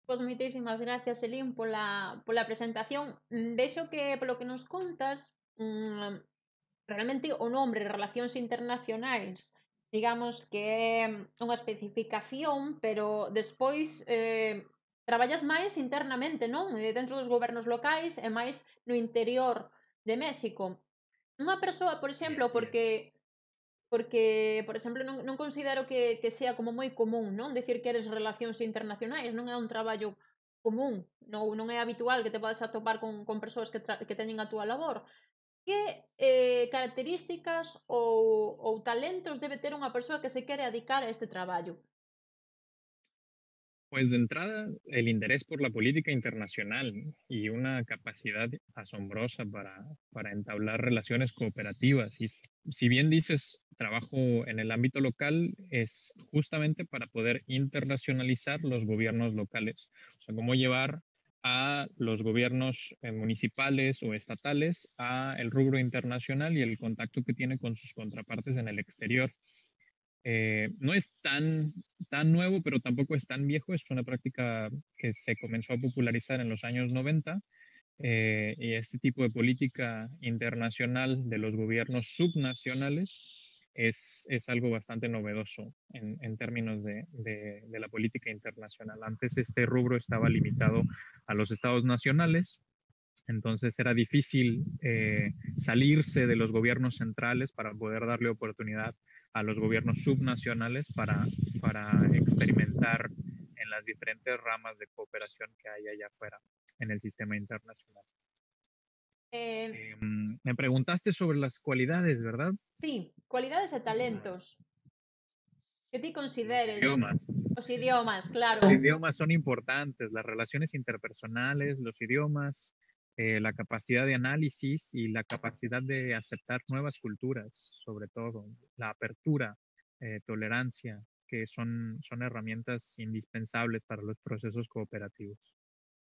Pois moitísimas gracias, Elín, pola presentación. Vexo que, polo que nos contas, realmente o nombre Relacións Internacionais, digamos que é unha especificación, pero despois traballas máis internamente, non? Dentro dos gobernos locais e máis no interior de México. Unha persoa, por Sí, exemplo, así es. por exemplo, non considero que sea como moi común, non? Decir que eres relacións internacionais, non é un traballo común, non é habitual que te podas atopar con persoas que teñen a túa labor. Que características ou talentos debe ter unha persoa que se quere adicar a este traballo? Pues de entrada, el interés por la política internacional y una capacidad asombrosa para entablar relaciones cooperativas. Y si bien dices trabajo en el ámbito local, es justamente para poder internacionalizar los gobiernos locales. O sea, cómo llevar a los gobiernos municipales o estatales a el rubro internacional y el contacto que tiene con sus contrapartes en el exterior. No es tan nuevo, pero tampoco es tan viejo. Es una práctica que se comenzó a popularizar en los años 90 y este tipo de política internacional de los gobiernos subnacionales es algo bastante novedoso en términos de la política internacional. Antes este rubro estaba limitado a los estados nacionales, entonces era difícil salirse de los gobiernos centrales para poder darle oportunidad a los gobiernos subnacionales para experimentar en las diferentes ramas de cooperación que hay allá afuera en el sistema internacional. Eh, Me preguntaste sobre las cualidades, ¿verdad? sí, cualidades e talentos que ti Los consideres idiomas. os idiomas, claro. Los idiomas son importantes, las relaciones interpersonales, los idiomas, la capacidad de análisis y la capacidad de aceptar nuevas culturas, sobre todo, la apertura, tolerancia, que son herramientas indispensables para los procesos cooperativos.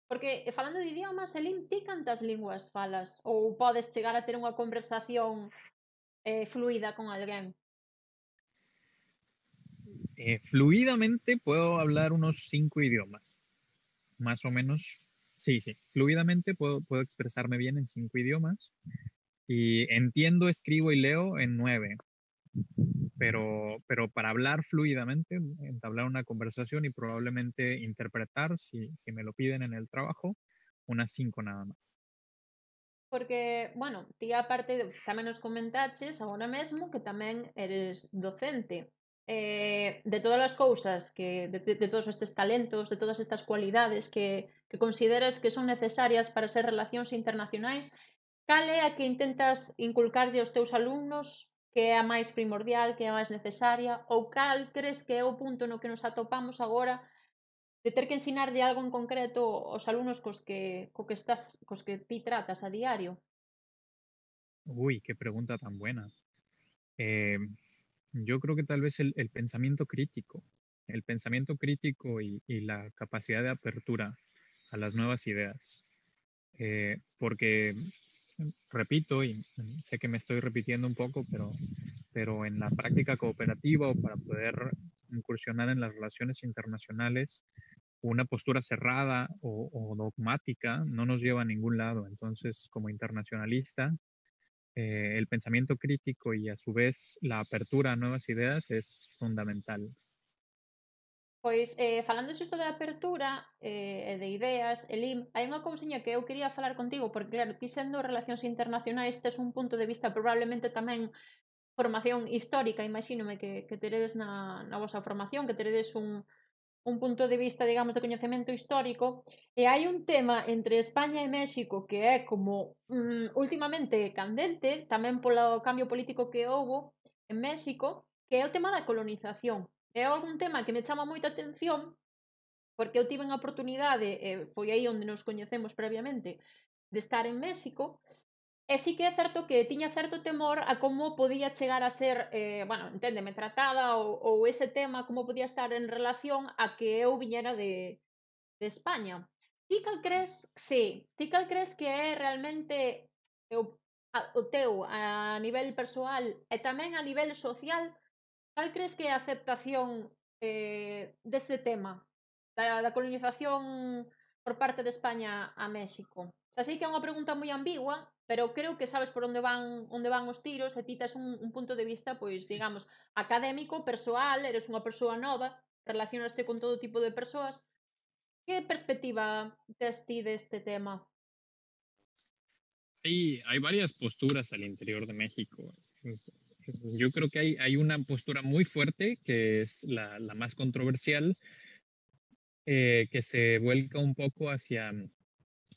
Porque falando de idiomas, Elín, ti cantas linguas falas? Ou podes chegar a ter unha conversación fluida con alguén? Fluidamente puedo hablar unos 5 idiomas, más o menos. Sí, sí, fluidamente puedo expresarme bien en 5 idiomas y entiendo, escribo y leo en 9. Pero para hablar fluidamente, entablar una conversación y probablemente interpretar, si me lo piden en el trabajo, unas 5 nada más. Porque, bueno, ti aparte tamén nos comentaches agora mesmo que tamén eres docente. De todas as cousas de todos estes talentos, de todas estas cualidades que consideras que son necesarias para ser relacións internacionais, cal é a que intentas inculcarlle aos teus alumnos que é a máis primordial, que é a máis necesaria, ou cal crees que é o punto no que nos atopamos agora de ter que ensinarlle algo en concreto aos alumnos cos que ti tratas a diario? Uy, qué pregunta tan buena. Eh, yo creo que tal vez el pensamiento crítico y la capacidad de apertura a las nuevas ideas. Porque, repito, y sé que me estoy repitiendo un poco, pero en la práctica cooperativa o para poder incursionar en las relaciones internacionales, una postura cerrada o dogmática no nos lleva a ningún lado. Entonces, como internacionalista, el pensamiento crítico y a su vez la apertura a nuevas ideas es fundamental. Pois, falando xusto de apertura, e de ideas, Elim, hai unha cousiña que eu quería falar contigo, porque claro, ti sendo relacións internacionais tes un punto de vista probablemente tamén formación histórica, imagínome que teredes na vosa formación, que teredes un punto de vista, digamos, de coñecemento histórico, e hai un tema entre España e México que é como últimamente candente, tamén polo cambio político que houbo en México, que é o tema da colonización. É algún tema que me chama moita atención, porque eu tiven a oportunidade, foi aí onde nos coñecemos previamente, de estar en México, e sí que é certo que tiña certo temor a como podía chegar a ser, bueno, enténdeme, tratada ou ese tema, como podía estar en relación a que eu viñera de España. Ti cal crees, sí, ti cal crees que é realmente o teu a nivel persoal e tamén a nivel social, cal crees que é a aceptación deste tema? da colonización por parte de España a México. Xa sei que é unha pregunta moi ambigua, pero creo que sabes por onde van os tiros e ti tes un punto de vista, pois, digamos, académico, persoal, eres unha persoa nova, relacionaste con todo tipo de persoas. Que perspectiva tes ti deste tema? Hay varias posturas al interior de México. Yo creo que hay una postura muy fuerte, que es la más controversial, que se vuelca un poco hacia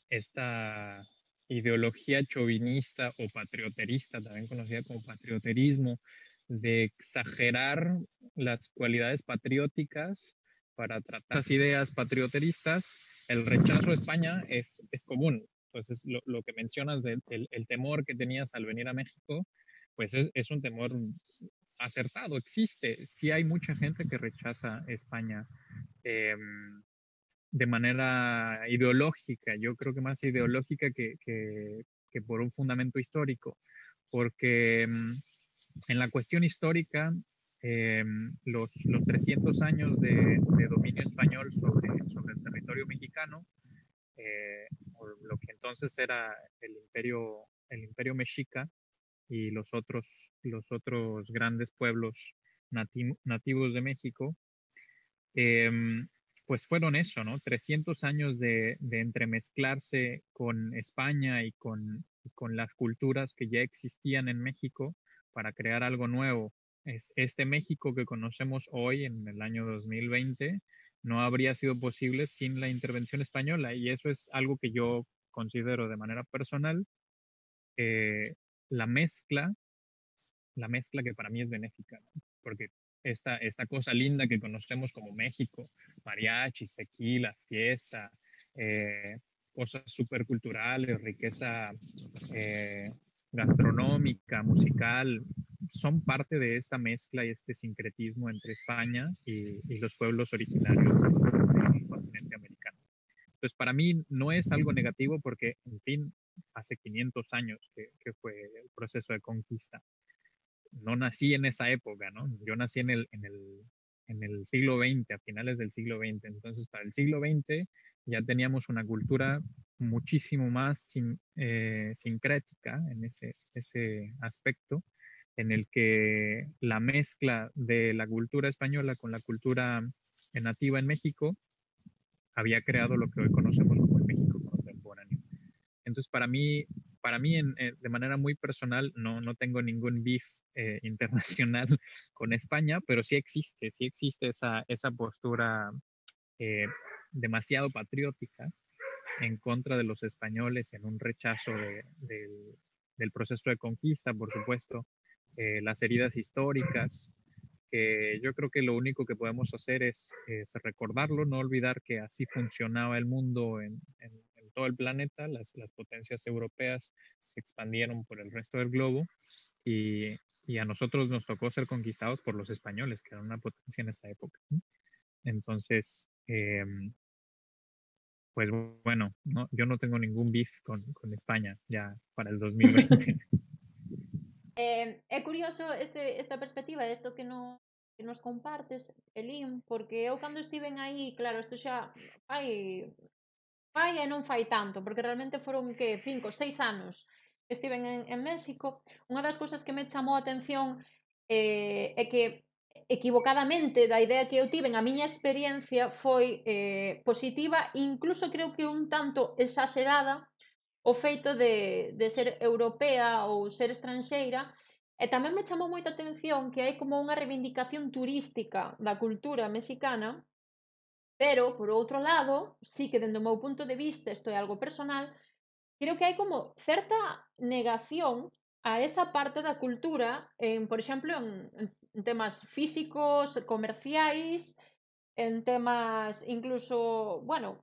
esta ideología chauvinista o patrioterista, también conocida como patrioterismo, de exagerar las cualidades patrióticas para tratar las ideas patrioteristas. El rechazo a España es común. Entonces, lo que mencionas del el temor que tenías al venir a México, pues es un temor acertado, existe. Sí hay mucha gente que rechaza España. Eh, de manera ideológica, yo creo que más ideológica que por un fundamento histórico, porque en la cuestión histórica, los 300 años de dominio español sobre el territorio mexicano, o lo que entonces era el imperio mexica y los otros grandes pueblos nativos de México, eh, pues fueron eso, ¿no? 300 años de entremezclarse con España y con las culturas que ya existían en México para crear algo nuevo. Este México que conocemos hoy en el año 2020 no habría sido posible sin la intervención española, y eso es algo que yo considero de manera personal, eh, la mezcla la mezcla que para mí es benéfica, ¿no? Porque esta cosa linda que conocemos como México, mariachis, tequila, fiesta, eh, cosas súper culturales, riqueza eh, gastronómica, musical, son parte de esta mezcla y este sincretismo entre España y los pueblos originarios del continente americano. Entonces, para mí no es algo negativo porque, en fin, hace 500 años que fue el proceso de conquista. No nací en esa época, ¿no? Yo nací en el siglo XX, a finales del siglo XX. Entonces, para el siglo XX ya teníamos una cultura muchísimo más sincrética en ese aspecto, en el que la mezcla de la cultura española con la cultura nativa en México había creado lo que hoy conocemos como el México contemporáneo. Entonces, para mí de manera muy personal, no tengo ningún beef internacional con España, pero sí existe esa postura eh, demasiado patriótica en contra de los españoles, en un rechazo del proceso de conquista, por supuesto, las heridas históricas, que yo creo que lo único que podemos hacer es recordarlo, no olvidar que así funcionaba el mundo en todo el planeta. Las potencias europeas se expandieron por el resto del globo y, y a nosotros nos tocó ser conquistados por los españoles, que eran una potencia en esa época. Entonces, pues bueno, no, yo no tengo ningún beef con España ya para el 2020. É curioso esta perspectiva, isto que nos compartes, Elín, porque eu cando estiven aí, claro, isto xa fai, fai e non fai tanto, porque realmente foron que 5, 6 anos que estiven en México. Unha das cousas que me chamou a atención é que equivocadamente da idea que eu tiven, a miña experiencia foi positiva, incluso creo que un tanto exagerada, o feito de ser europea ou ser estranxeira, e tamén me chamou moita atención que hai como unha reivindicación turística da cultura mexicana, pero, por outro lado, sí que dende o meu punto de vista, isto é algo personal, creo que hai como certa negación a esa parte da cultura, por exemplo, en temas físicos, comerciais, en temas incluso, bueno,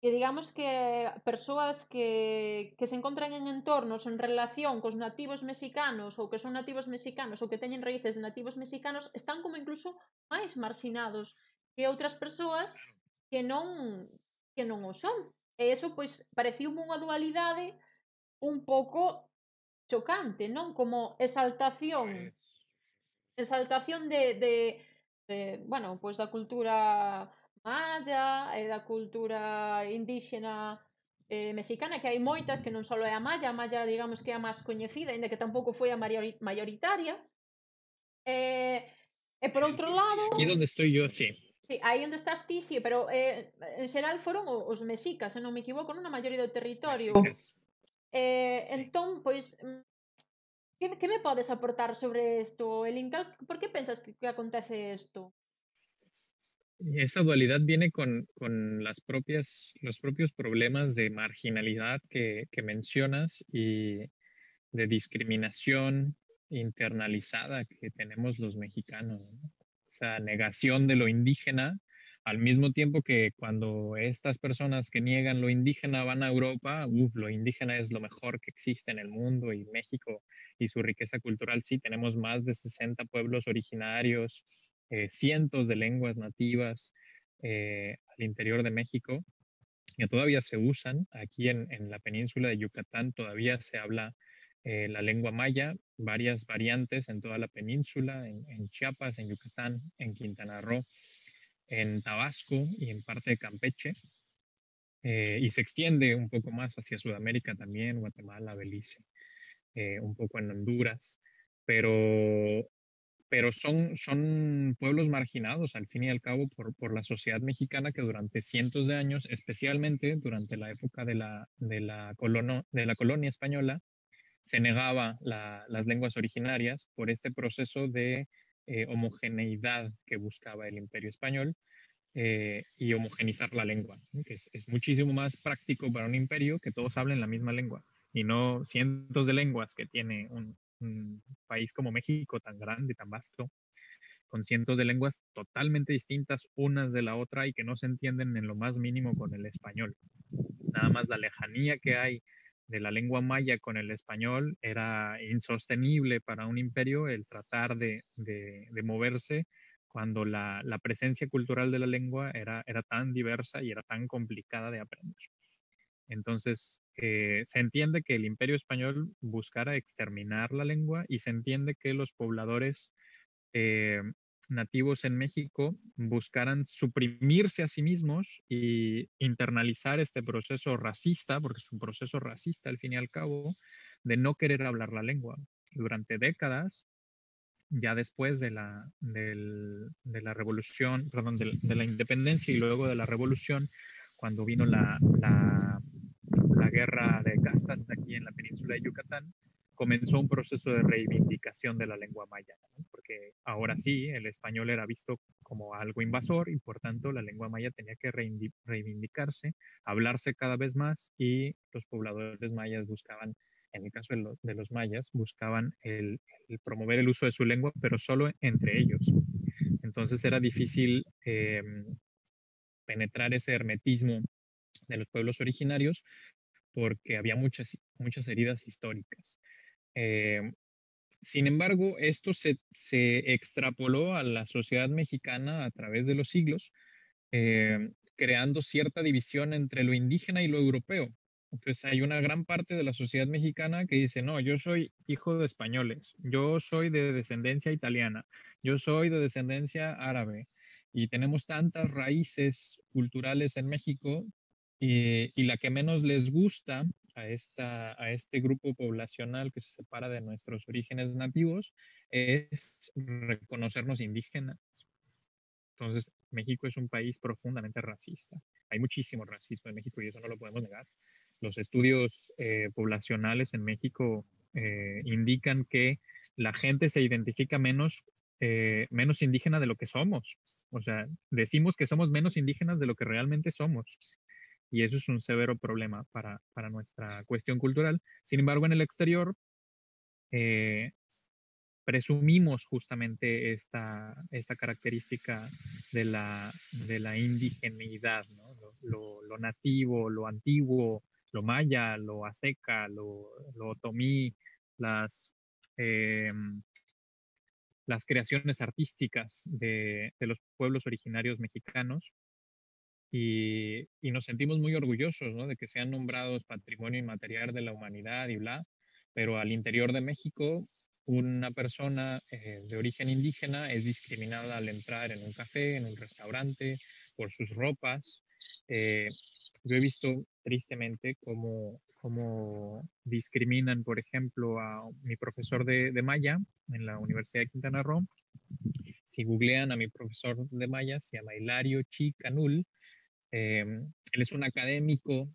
que digamos que persoas que se encontran en entornos en relación cos nativos mexicanos ou que son nativos mexicanos ou que teñen raíces de nativos mexicanos están como incluso máis marxinados que outras persoas que non o son. E iso, pois, pareciume unha dualidade un pouco chocante, non? Como exaltación bueno, pois da cultura maya e da cultura indíxena mexicana, que hai moitas, que non só é a maya digamos que é a máis coñecida, ainda que tampouco foi a maioritaria. E por outro Sí, lado, aquí donde estoy yo, sí. sí, aí onde estás ti, sí, pero en xeral foron os mexicas, se non me equivoco, non a maioría do territorio. Mexicas. Sí. Entón, pois, que me podes aportar sobre isto, Elin? Por que pensas que acontece isto? Y esa dualidad viene con los propios problemas de marginalidad que mencionas y de discriminación internalizada que tenemos los mexicanos, ¿no? Esa negación de lo indígena, al mismo tiempo que cuando estas personas que niegan lo indígena van a Europa, lo indígena es lo mejor que existe en el mundo y México y su riqueza cultural, sí, tenemos más de 60 pueblos originarios, cientos de lenguas nativas al interior de México que todavía se usan. Aquí en la península de Yucatán todavía se habla la lengua maya, varias variantes en toda la península, en Chiapas, en Yucatán, en Quintana Roo, en Tabasco y en parte de Campeche. Y se extiende un poco más hacia Sudamérica también, Guatemala, Belice, un poco en Honduras, pero son pueblos marginados al fin y al cabo por la sociedad mexicana que durante cientos de años, especialmente durante la época de la colonia española, se negaba las lenguas originarias por este proceso de homogeneidad que buscaba el imperio español y homogenizar la lengua, ¿no? Que es muchísimo más práctico para un imperio que todos hablen la misma lengua y no cientos de lenguas que tiene un país como México tan grande, tan vasto, con cientos de lenguas totalmente distintas unas de la otra y que no se entienden en lo más mínimo con el español. Nada más la lejanía que hay de la lengua maya con el español era insostenible para un imperio el tratar de moverse cuando la presencia cultural de la lengua era tan diversa y era tan complicada de aprender. Entonces, se entiende que el imperio español buscara exterminar la lengua y se entiende que los pobladores eh, nativos en México buscaran suprimirse a sí mismos y internalizar este proceso racista, porque es un proceso racista al fin y al cabo, de no querer hablar la lengua. Durante décadas, ya después de la revolución, perdón, de la independencia y luego de la revolución, cuando vino la guerra de castas aquí en la península de Yucatán, comenzó un proceso de reivindicación de la lengua maya, ¿no? Porque ahora sí, el español era visto como algo invasor y por tanto la lengua maya tenía que reivindicarse, hablarse cada vez más y los pobladores mayas buscaban, en el caso de los mayas, buscaban el promover el uso de su lengua, pero solo entre ellos. Entonces era difícil penetrar ese hermetismo de los pueblos originarios porque había muchas heridas históricas. Eh, Sin embargo, esto se extrapoló a la sociedad mexicana a través de los siglos, creando cierta división entre lo indígena y lo europeo. Entonces hay una gran parte de la sociedad mexicana que dice, no, yo soy hijo de españoles, yo soy de descendencia italiana, yo soy de descendencia árabe, y tenemos tantas raíces culturales en México y la que menos les gusta a este grupo poblacional que se separa de nuestros orígenes nativos es reconocernos indígenas. Entonces, México es un país profundamente racista. Hay muchísimo racismo en México y eso no lo podemos negar. Los estudios poblacionales en México indican que la gente se identifica menos indígena de lo que somos. O sea, decimos que somos menos indígenas de lo que realmente somos. Y eso es un severo problema para nuestra cuestión cultural. Sin embargo, en el exterior, eh, presumimos justamente esta característica de la indigeneidad, ¿no? Lo nativo, lo antiguo, lo maya, lo azteca, lo otomí, las, eh, las creaciones artísticas de los pueblos originarios mexicanos y nos sentimos muy orgullosos, ¿no? De que sean nombrados Patrimonio Inmaterial de la Humanidad y bla, pero al interior de México una persona de origen indígena es discriminada al entrar en un café, en un restaurante, por sus ropas. Yo he visto tristemente cómo discriminan, por ejemplo, a mi profesor de maya en la Universidad de Quintana Roo. Si googlean a mi profesor de maya, se llama Hilario Chi Canul. Él es un académico,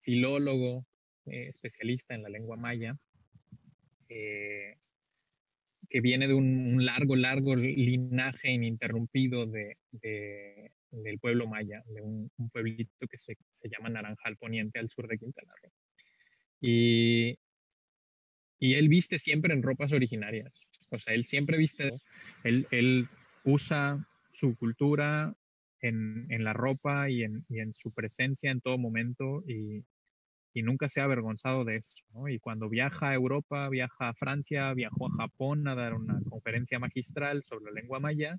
filólogo, especialista en la lengua maya, que viene de un largo linaje ininterrumpido del pueblo maya, de un pueblito que se llama Naranjal Poniente, al sur de Quintana Roo. Y él viste siempre en ropas originarias. O sea, él siempre viste, él usa su cultura en la ropa y en su presencia en todo momento, y nunca se ha avergonzado de eso, ¿no? Y cuando viaja a Europa, viaja a Francia, viajó a Japón a dar una conferencia magistral sobre la lengua maya,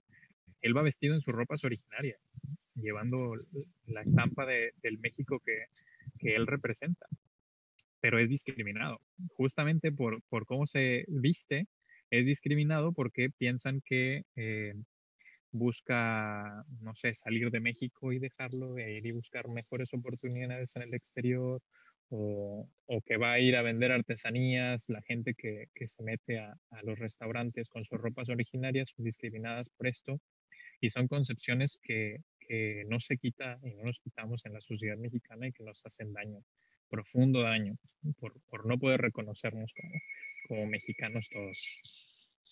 él va vestido en sus ropas originarias, llevando la estampa del México que él representa, pero es discriminado. Justamente por cómo se viste, es discriminado porque piensan que busca, no sé, salir de México y dejarlo, e ir y buscar mejores oportunidades en el exterior, o que va a ir a vender artesanías. La gente que se mete a los restaurantes con sus ropas originarias son discriminadas por esto, y son concepciones que no se quita y no nos quitamos en la sociedad mexicana, y que nos hacen daño, profundo daño, por no poder reconocernos como mexicanos todos.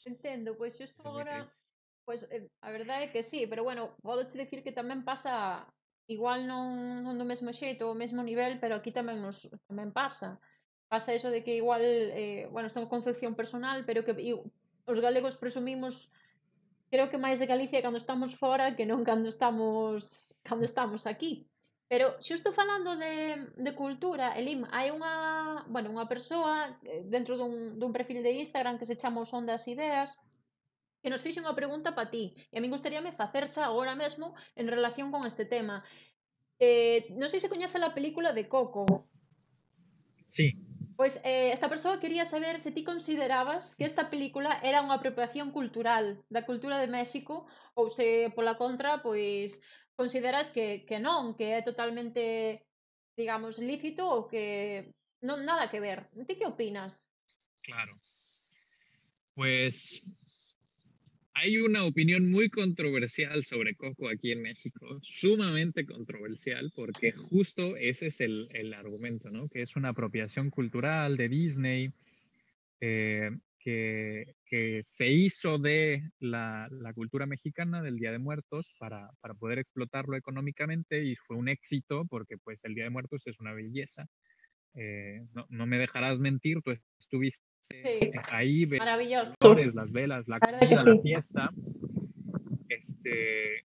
Entendo, pois xusto Es muy agora, triste. pois a verdade é que sí, pero bueno, podoche dicir que tamén pasa, igual non do mesmo xeito ou mesmo nivel, pero aquí tamén pasa. Pasa eso de que igual, bueno, isto é unha concepción personal, pero que os galegos presumimos, creo que máis de Galicia cando estamos fora que non cando estamos aquí. Pero xusto falando de cultura, Elim, hai unha persoa dentro dun perfil de Instagram que se chama O Son das Ideas, que nos fixe unha pregunta para ti. E a min gustaríame facercha agora mesmo en relación con este tema. Non sei se coñece a película de Coco. Sí, Pois esta persoa quería saber se ti considerabas que esta película era unha apropiación cultural da cultura de México, ou se, pola contra, pois consideras que non, que é totalmente, digamos, lícito, ou que non nada que ver. Ti que opinas? claro. Pues hay una opinión muy controversial sobre Coco aquí en México, sumamente controversial, porque justo ese es el argumento, ¿no? Que es una apropiación cultural de Disney, que se hizo de la cultura mexicana del Día de Muertos para poder explotarlo económicamente, y fue un éxito porque pues el Día de Muertos es una belleza. No me dejarás mentir, tú estuviste Sí, ahí, maravilloso. las flores, las velas, la La verdad que comida, la sí. fiesta.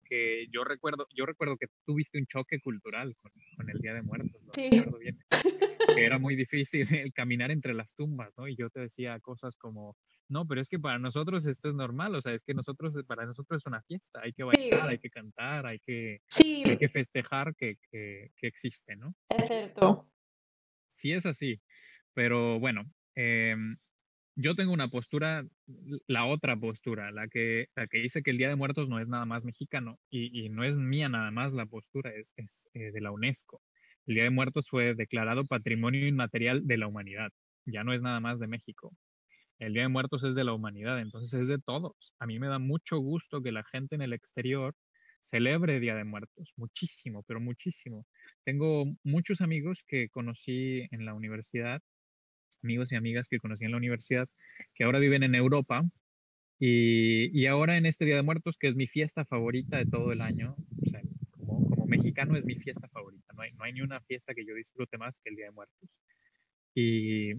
Que yo recuerdo que tuviste un choque cultural con el Día de Muertos, lo Sí. recuerdo bien, que era muy difícil el caminar entre las tumbas, ¿no? Y yo te decía cosas como, no, pero es que para nosotros esto es normal, o sea, es que para nosotros es una fiesta, hay que Sí, bailar, hay que cantar, sí, hay que festejar que existe, ¿no? é certo. Sí es así, pero bueno, yo tengo una postura, la otra postura, la que dice que el Día de Muertos no es nada más mexicano, y no es mía nada más la postura, es de la UNESCO. El Día de Muertos fue declarado Patrimonio Inmaterial de la Humanidad, ya no es nada más de México. El Día de Muertos es de la humanidad, entonces es de todos. A mí me da mucho gusto que la gente en el exterior celebre Día de Muertos, muchísimo, pero muchísimo. Tengo muchos amigos que conocí en la universidad, amigos y amigas que conocí en la universidad, que ahora viven en Europa, y ahora en este Día de Muertos, que es mi fiesta favorita de todo el año, o sea, como mexicano es mi fiesta favorita, no hay ni una fiesta que yo disfrute más que el Día de Muertos. Y,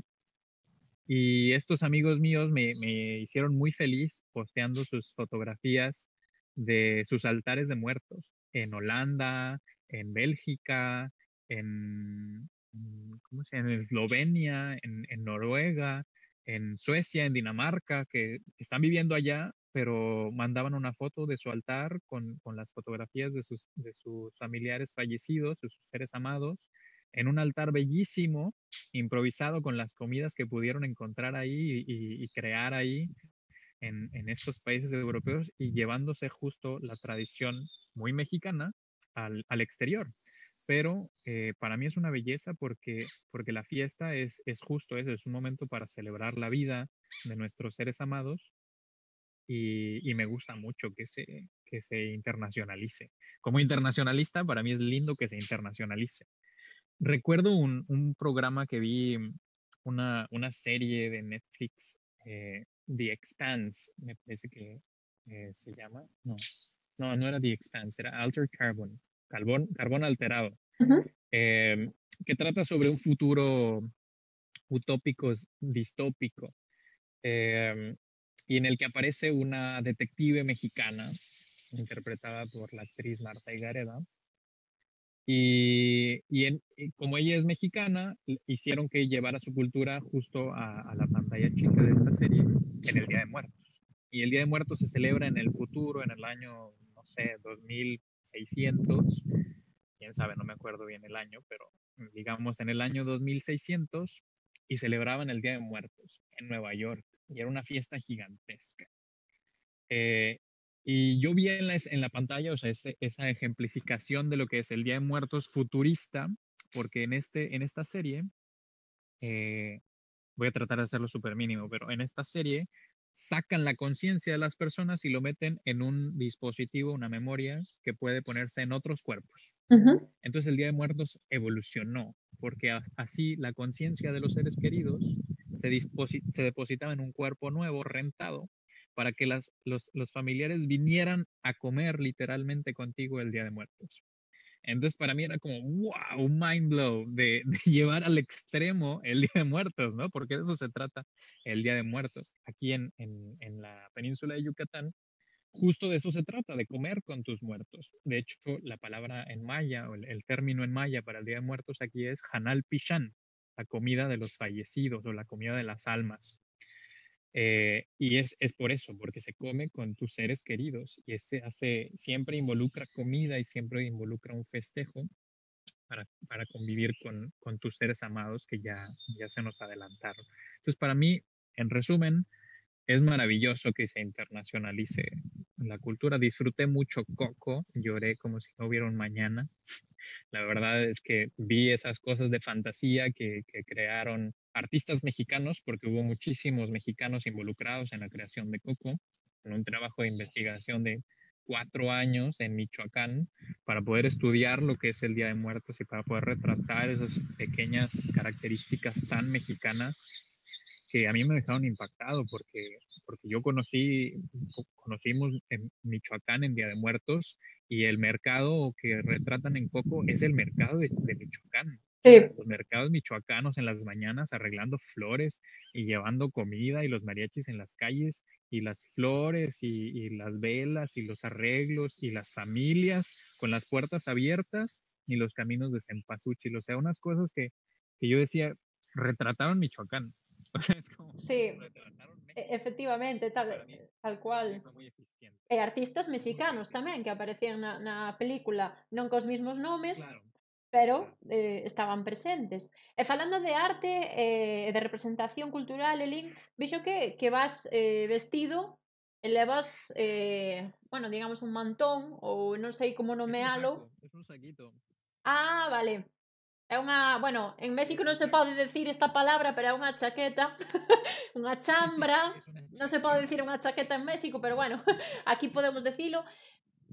y estos amigos míos me hicieron muy feliz posteando sus fotografías de sus altares de muertos en Holanda, en Bélgica, ¿cómo se llama? En Eslovenia, en Noruega, en Suecia, en Dinamarca, que están viviendo allá, pero mandaban una foto de su altar con las fotografías de sus familiares fallecidos, de sus seres amados, en un altar bellísimo, improvisado con las comidas que pudieron encontrar ahí y crear ahí en estos países europeos, y llevándose justo la tradición muy mexicana al exterior. Pero para mí es una belleza porque la fiesta es justo eso, es un momento para celebrar la vida de nuestros seres amados y me gusta mucho que se internacionalice. Como internacionalista, para mí es lindo que se internacionalice. Recuerdo un programa que vi, una serie de Netflix, The Expanse, me parece que se llama. No, no era The Expanse, era Altered Carbon, carbón alterado, Ujú. eh, que trata sobre un futuro utópico, distópico, eh, y en el que aparece una detective mexicana, interpretada por la actriz Marta Higareda, y como ella es mexicana, hicieron que llevara su cultura justo a la pantalla chica de esta serie en el Día de Muertos. Y el Día de Muertos se celebra en el futuro, en el año, no sé, 2600, quién sabe, no me acuerdo bien el año, pero digamos en el año 2600, y celebraban el Día de Muertos en Nueva York. Y era una fiesta gigantesca. Eh, y yo vi en la pantalla, o sea, esa ejemplificación de lo que es el Día de Muertos futurista, porque en esta serie, eh, voy a tratar de hacerlo súper mínimo, pero en esta serie sacan la conciencia de las personas y lo meten en un dispositivo, una memoria que puede ponerse en otros cuerpos. Ujú. Entonces el Día de Muertos evolucionó, porque así la conciencia de los seres queridos se depositaba en un cuerpo nuevo, rentado, para que los familiares vinieran a comer literalmente contigo el Día de Muertos. Entonces para mí era como, wow, un mind blow de llevar al extremo el Día de Muertos, ¿no? Porque de eso se trata el Día de Muertos. Aquí en la península de Yucatán, justo de eso se trata, de comer con tus muertos. De hecho, la palabra en maya, o el término en maya para el Día de Muertos aquí es Hanal Pichán, la comida de los fallecidos o la comida de las almas. Y es por eso, porque se come con tus seres queridos y siempre involucra comida y siempre involucra un festejo para convivir con tus seres amados que ya se nos adelantaron. Entonces, para mí, en resumen, es maravilloso que se internacionalice la cultura. Disfruté mucho Coco, lloré como si no hubiera un mañana. La verdad es que vi esas cosas de fantasía que crearon artistas mexicanos, porque hubo muchísimos mexicanos involucrados en la creación de Coco, en un trabajo de investigación de 4 años en Michoacán para poder estudiar lo que es el Día de Muertos y para poder retratar esas pequeñas características tan mexicanas que a mí me dejaron impactado porque conocimos en Michoacán en Día de Muertos y el mercado que retratan en Coco es el mercado de Michoacán. Sí. Los mercados michoacanos en las mañanas arreglando flores y llevando comida y los mariachis en las calles y las flores y las velas y los arreglos y las familias con las puertas abiertas y los caminos de cempasúchil. O sea, unas cosas que yo decía, retrataron Michoacán. O sea, es como Sí, retrataron México. efectivamente, Y tal para mí cual. fue muy eficiente. E artistas Muy mexicanos tamén que eficiente. aparecían na película, non cos mesmos nomes, Claro, pero claro. estaban presentes. E falando de arte e de representación cultural, Elín, vexo que vas vestido e levas, bueno, digamos un mantón ou non sei como nomealo. Es un saquito. Ah, vale. É unha, bueno, en México non Es se que pode decir esta palabra, pero é unha chaqueta, unha chambra, es una non se pode chaqueta. dicir unha chaqueta en México, pero bueno, aquí podemos decilo.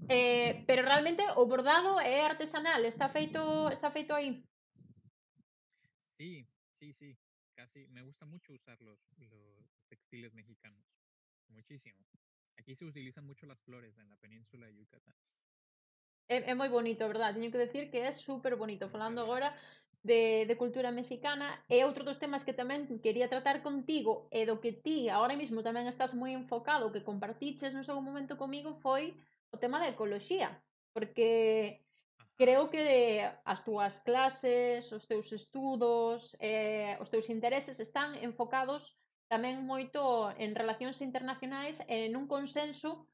Pero realmente o bordado é artesanal, está feito aí. Sí, sí, sí. Casi. Me gusta mucho usar los textiles mexicanos. Muchísimo. Aquí se utilizan mucho las flores en la península de Yucatán. É moi bonito, verdad? Teño que decir que é super bonito. Muchas Falando agora gracias. de cultura mexicana, é outro dos temas que tamén quería tratar contigo e do que ti agora mesmo tamén estás moi enfocado, que compartiches no seu momento comigo, foi o tema da ecoloxía. Porque Ajá. creo que as túas clases, os teus estudos, os teus intereses están enfocados tamén moito en relacións internacionais e nun consenso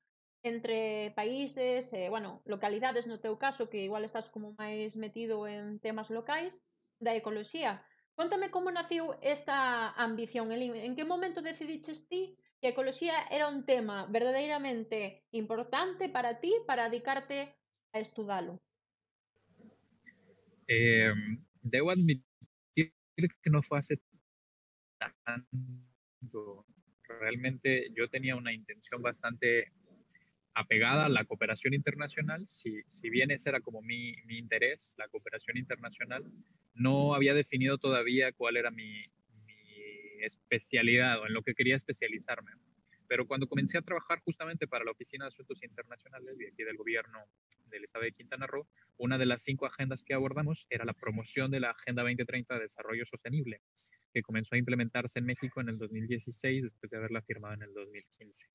entre países e, bueno, localidades no teu caso, que igual estás como máis metido en temas locais, da ecoloxía. Contame como naciu esta ambición, Elín. En que momento decidiches ti que a ecoloxía era un tema verdadeiramente importante para ti para dedicarte a estudalo? Eh, Debo admitir que no fue hace tanto. Realmente yo tenía una intención bastante apegada a la cooperación internacional, si bien ese era como mi interés, la cooperación internacional, no había definido todavía cuál era mi especialidad o en lo que quería especializarme. Pero cuando comencé a trabajar justamente para la Oficina de Asuntos Internacionales de aquí del gobierno del estado de Quintana Roo, una de las 5 agendas que abordamos era la promoción de la Agenda 2030 de Desarrollo Sostenible, que comenzó a implementarse en México en el 2016 después de haberla firmado en el 2015.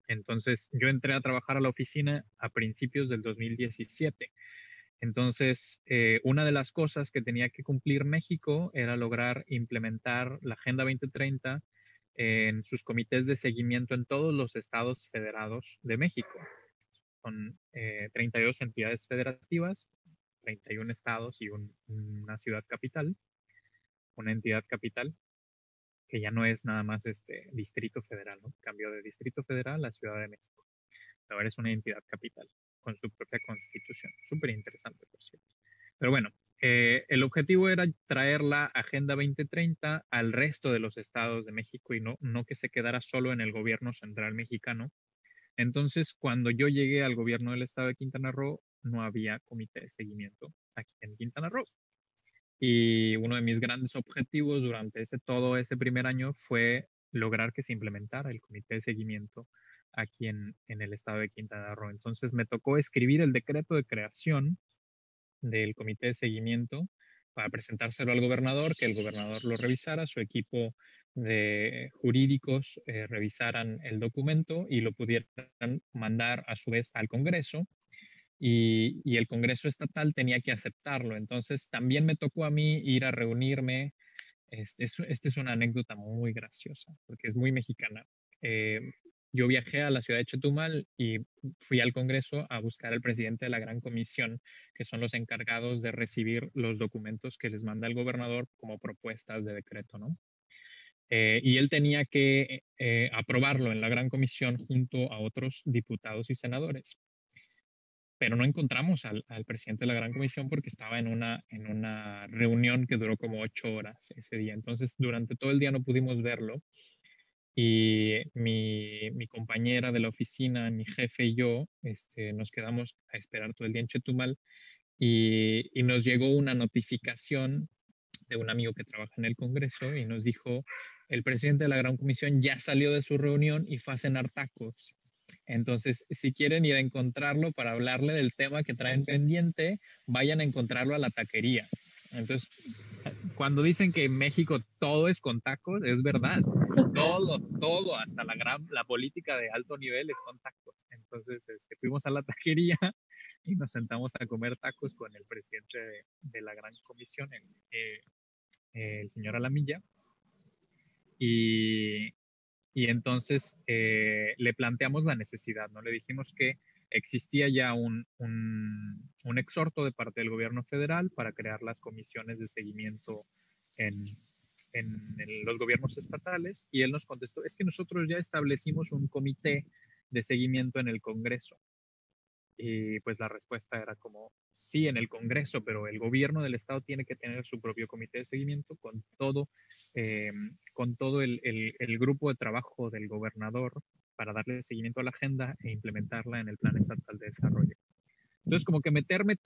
Entonces, yo entré a trabajar a la oficina a principios del 2017. Entonces, una de las cosas que tenía que cumplir México era lograr implementar la Agenda 2030 en sus comités de seguimiento en todos los estados federados de México. Son 32 entidades federativas, 31 estados y una ciudad capital, una entidad capital, que ya no es nada más este Distrito Federal, ¿no? Cambió de Distrito Federal a Ciudad de México. Ahora es una entidad capital con su propia constitución. Súper interesante, por cierto. Pero bueno, el objetivo era traer la Agenda 2030 al resto de los estados de México y no que se quedara solo en el gobierno central mexicano. Entonces, cuando yo llegué al gobierno del estado de Quintana Roo, no había comité de seguimiento aquí en Quintana Roo. Y uno de mis grandes objetivos durante todo ese primer año fue lograr que se implementara el comité de seguimiento aquí en el estado de Quintana Roo. Entonces me tocó escribir el decreto de creación del comité de seguimiento para presentárselo al gobernador, que el gobernador lo revisara, su equipo de jurídicos revisaran el documento y lo pudieran mandar a su vez al Congreso y el Congreso estatal tenía que aceptarlo. Entonces también me tocó a mí ir a reunirme. Este es una anécdota muy graciosa porque es muy mexicana. Eh, yo viajé a la ciudad de Chetumal y fui al Congreso a buscar al presidente de la Gran Comisión, que son los encargados de recibir los documentos que les manda el gobernador como propuestas de decreto, ¿no? Y él tenía que aprobarlo en la Gran Comisión junto a otros diputados y senadores, pero no encontramos al presidente de la Gran Comisión porque estaba en una reunión que duró como 8 horas ese día. Entonces, durante todo el día no pudimos verlo y mi compañera de la oficina, mi jefe y yo, nos quedamos a esperar todo el día en Chetumal y nos llegó una notificación de un amigo que trabaja en el Congreso y nos dijo, el presidente de la Gran Comisión ya salió de su reunión y fue a cenar tacos. Entonces, si quieren ir a encontrarlo para hablarle del tema que traen pendiente, vayan a encontrarlo a la taquería. Entonces, cuando dicen que en México todo es con tacos, es verdad. Todo, hasta la política de alto nivel es con tacos. Entonces, fuimos a la taquería y nos sentamos a comer tacos con el presidente de la Gran Comisión, el señor Alamilla. Y, y entonces le planteamos la necesidad, ¿no? Le dijimos que existía ya un exhorto de parte del gobierno federal para crear las comisiones de seguimiento en, en los gobiernos estatales y él nos contestó, es que nosotros ya establecimos un comité de seguimiento en el Congreso. Y pues la respuesta era como, sí, en el Congreso, pero el gobierno del Estado tiene que tener su propio comité de seguimiento eh, con todo el grupo de trabajo del gobernador para darle seguimiento a la agenda e implementarla en el Plan Estatal de Desarrollo. Entonces, como que meterme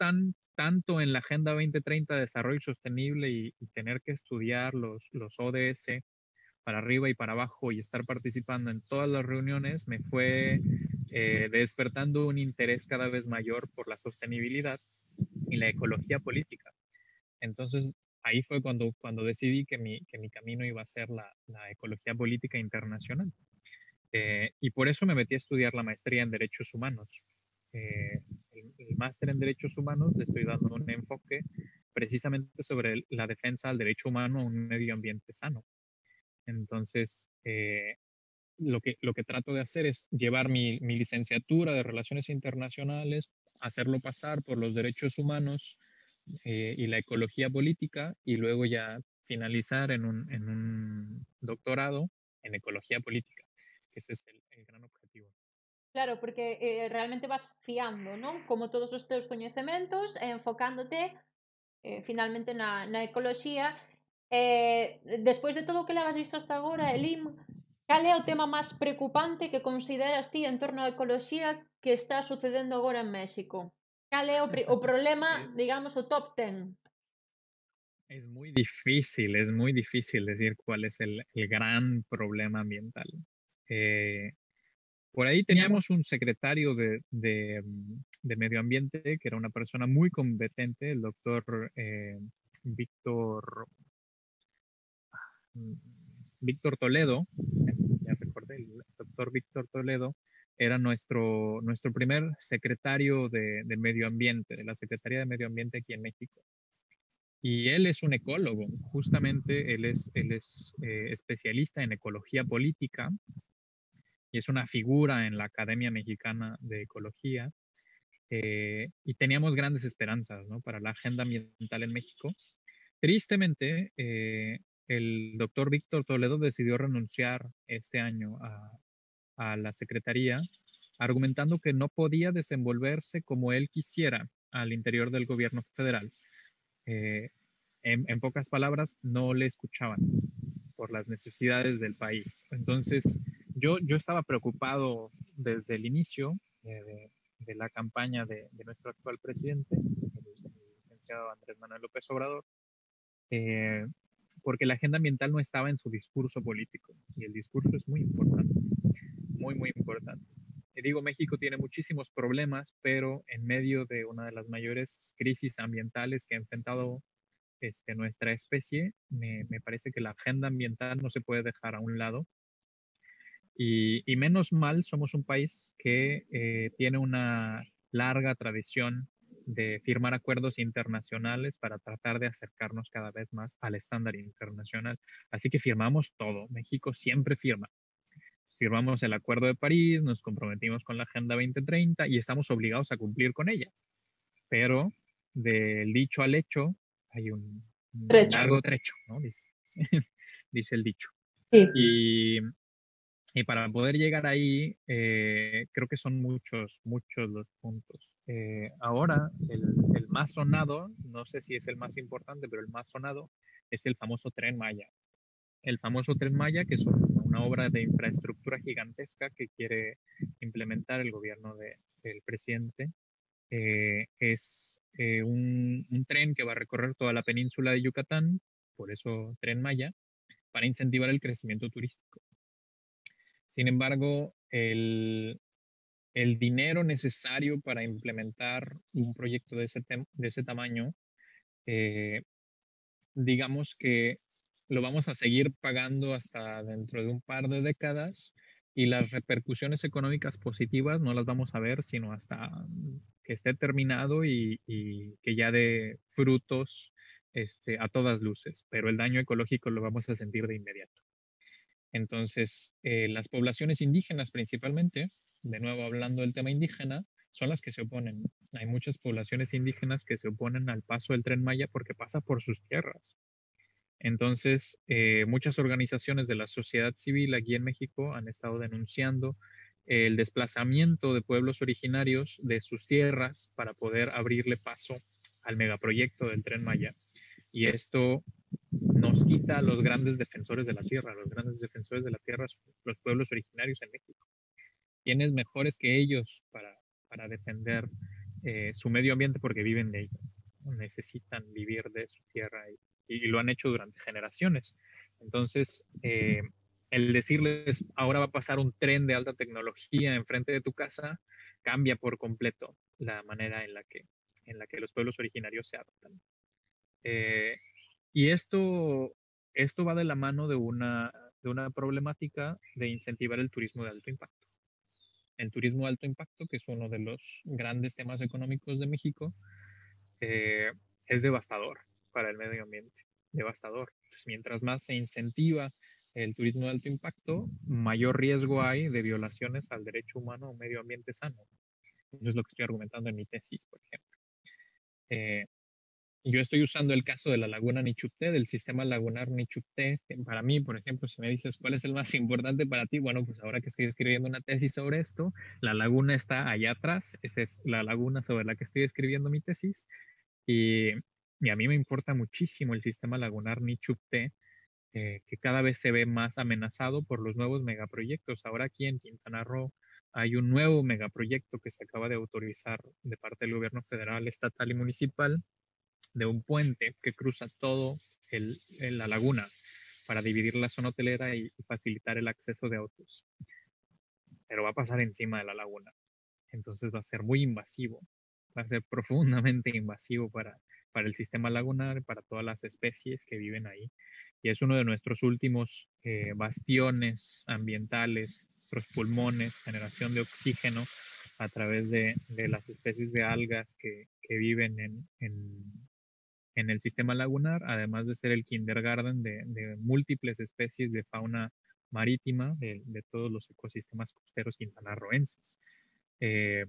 tanto en la Agenda 2030 de Desarrollo Sostenible y tener que estudiar los ODS para arriba y para abajo y estar participando en todas las reuniones me fue despertando un interés cada vez mayor por la sostenibilidad y la ecología política. Entonces, ahí fue cuando decidí que mi camino iba a ser la ecología política internacional. Y por eso me metí a estudiar la maestría en Derechos Humanos. El máster en Derechos Humanos le estoy dando un enfoque precisamente sobre la defensa del derecho humano a un medio ambiente sano. Entonces, lo que trato de hacer es llevar mi licenciatura de Relaciones Internacionales, hacerlo pasar por los derechos humanos y la ecología política y luego ya finalizar en un doctorado en ecología política, que ese es el gran objetivo. Claro, porque realmente vas fiando, non? Como todos os teus coñecementos e enfocándote finalmente na ecoloxía. Despois de todo o que levas visto hasta agora, Elim, cal é o tema máis preocupante que consideras ti en torno á ecoloxía que está sucedendo agora en México? Cal é o problema, digamos, o top 10? Es muy difícil decir cuál es el gran problema ambiental. Por ahí teníamos un secretario de Medio Ambiente que era una persona muy competente, el doctor Víctor, Víctor Toledo, ya recordé, el doctor Víctor Toledo era nuestro primer secretario de Medio Ambiente, de la Secretaría de Medio Ambiente aquí en México. Y él es un ecólogo, justamente él es especialista en ecología política y es una figura en la Academia Mexicana de Ecología. Y teníamos grandes esperanzas, ¿no?, para la agenda ambiental en México. Tristemente, el doctor Víctor Toledo decidió renunciar este año a la Secretaría, argumentando que no podía desenvolverse como él quisiera al interior del gobierno federal. En pocas palabras, no le escuchaban por las necesidades del país. Entonces, yo estaba preocupado desde el inicio de la campaña de nuestro actual presidente, el licenciado Andrés Manuel López Obrador, porque la agenda ambiental no estaba en su discurso político, y el discurso es muy importante, muy, muy importante. Y digo, México tiene muchísimos problemas, pero en medio de una de las mayores crisis ambientales que ha enfrentado nuestra especie, me parece que la agenda ambiental no se puede dejar a un lado. Y menos mal, somos un país que tiene una larga tradición de firmar acuerdos internacionales para tratar de acercarnos cada vez más al estándar internacional. Así que firmamos todo. México siempre firma. Firmamos el Acuerdo de París, nos comprometimos con la Agenda 2030 y estamos obligados a cumplir con ella. Pero del dicho al hecho hay un largo trecho, ¿no? Dice el dicho. Sí. Y para poder llegar ahí, creo que son muchos los puntos. Ahora, el más sonado, no sé si es el más importante, pero el más sonado es el famoso Tren Maya. El famoso Tren Maya, que es una obra de infraestructura gigantesca que quiere implementar el gobierno del presidente. Es un tren que va a recorrer toda la península de Yucatán, por eso Tren Maya, para incentivar el crecimiento turístico. Sin embargo, el dinero necesario para implementar un proyecto de ese tamaño, digamos que lo vamos a seguir pagando hasta dentro de un par de décadas, y las repercusiones económicas positivas no las vamos a ver sino hasta que esté terminado y que ya dé frutos a todas luces, pero el daño ecológico lo vamos a sentir de inmediato. Entonces, las poblaciones indígenas principalmente, de nuevo hablando del tema indígena, son las que se oponen. Hay muchas poblaciones indígenas que se oponen al paso del Tren Maya porque pasa por sus tierras. Entonces, muchas organizaciones de la sociedad civil aquí en México han estado denunciando el desplazamiento de pueblos originarios de sus tierras para poder abrirle paso al megaproyecto del Tren Maya. Y esto nos quita a los grandes defensores de la tierra. Los grandes defensores de la tierra son los pueblos originarios en México. ¿Quiénes mejores que ellos para defender su medio ambiente? Porque viven de ello, necesitan vivir de su tierra y lo han hecho durante generaciones. Entonces, el decirles ahora va a pasar un tren de alta tecnología enfrente de tu casa cambia por completo la manera en la que los pueblos originarios se adaptan. Y esto va de la mano de una problemática de incentivar el turismo de alto impacto. El turismo de alto impacto, que es uno de los grandes temas económicos de México, es devastador para el medio ambiente, devastador. Entonces, mientras más se incentiva el turismo de alto impacto, mayor riesgo hay de violaciones al derecho humano a un medio ambiente sano. Eso es lo que estoy argumentando en mi tesis, por ejemplo. Yo estoy usando el caso de la laguna Nichupté, del sistema lagunar Nichupté. Para mí, por ejemplo, si me dices cuál es el más importante para ti, bueno, pues ahora que estoy escribiendo una tesis sobre esto, la laguna está allá atrás, esa es la laguna sobre la que estoy escribiendo mi tesis, y y a mí me importa muchísimo el sistema lagunar Nichupté, que cada vez se ve más amenazado por los nuevos megaproyectos. Ahora aquí en Quintana Roo hay un nuevo megaproyecto que se acaba de autorizar de parte del gobierno federal, estatal y municipal, de un puente que cruza todo la laguna para dividir la zona hotelera y facilitar el acceso de autos. Pero va a pasar encima de la laguna. Entonces va a ser muy invasivo, va a ser profundamente invasivo para el sistema lagunar, para todas las especies que viven ahí. Y es uno de nuestros últimos bastiones ambientales, nuestros pulmones, generación de oxígeno a través de las especies de algas que viven en el sistema lagunar, además de ser el kindergarten de múltiples especies de fauna marítima de todos los ecosistemas costeros quintanarroenses. Eh,